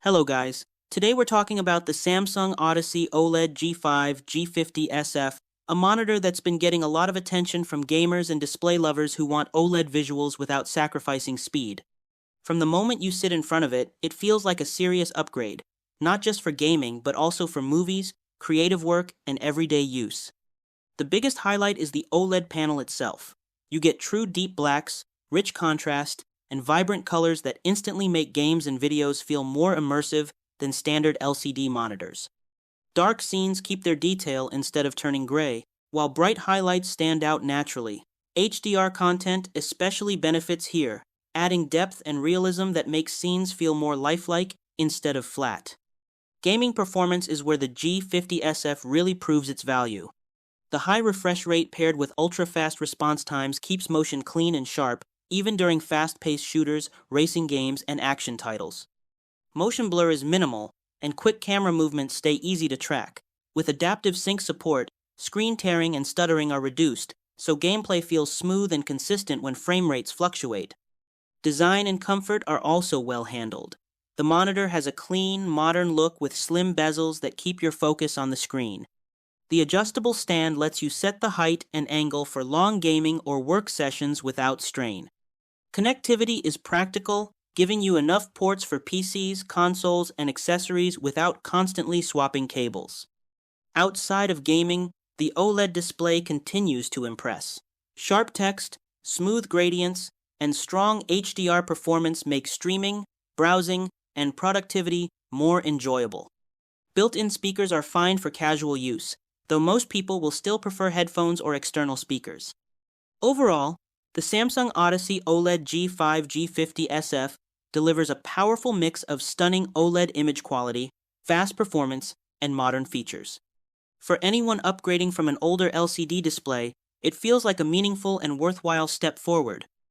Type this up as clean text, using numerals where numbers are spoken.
Hello guys, today we're talking about the Samsung Odyssey OLED G5 G50SF, a monitor that's been getting a lot of attention from gamers and display lovers who want OLED visuals without sacrificing speed. From the moment you sit in front of it, it feels like a serious upgrade, not just for gaming but also for movies, creative work, and everyday use. The biggest highlight is the OLED panel itself. You get true deep blacks, rich contrast, and vibrant colors that instantly make games and videos feel more immersive than standard LCD monitors. Dark scenes keep their detail instead of turning gray, while bright highlights stand out naturally. HDR content especially benefits here, adding depth and realism that makes scenes feel more lifelike instead of flat. Gaming performance is where the G50SF really proves its value. The high refresh rate paired with ultra-fast response times keeps motion clean and sharp, even during fast-paced shooters, racing games, and action titles. Motion blur is minimal, and quick camera movements stay easy to track. With adaptive sync support, screen tearing and stuttering are reduced, so gameplay feels smooth and consistent when frame rates fluctuate. Design and comfort are also well handled. The monitor has a clean, modern look with slim bezels that keep your focus on the screen. The adjustable stand lets you set the height and angle for long gaming or work sessions without strain. Connectivity is practical, giving you enough ports for PCs, consoles, and accessories without constantly swapping cables. Outside of gaming, the OLED display continues to impress. Sharp text, smooth gradients, and strong HDR performance make streaming, browsing, and productivity more enjoyable. Built-in speakers are fine for casual use, though most people will still prefer headphones or external speakers. Overall, the Samsung Odyssey OLED G5 G50SF delivers a powerful mix of stunning OLED image quality, fast performance, and modern features. For anyone upgrading from an older LCD display, it feels like a meaningful and worthwhile step forward.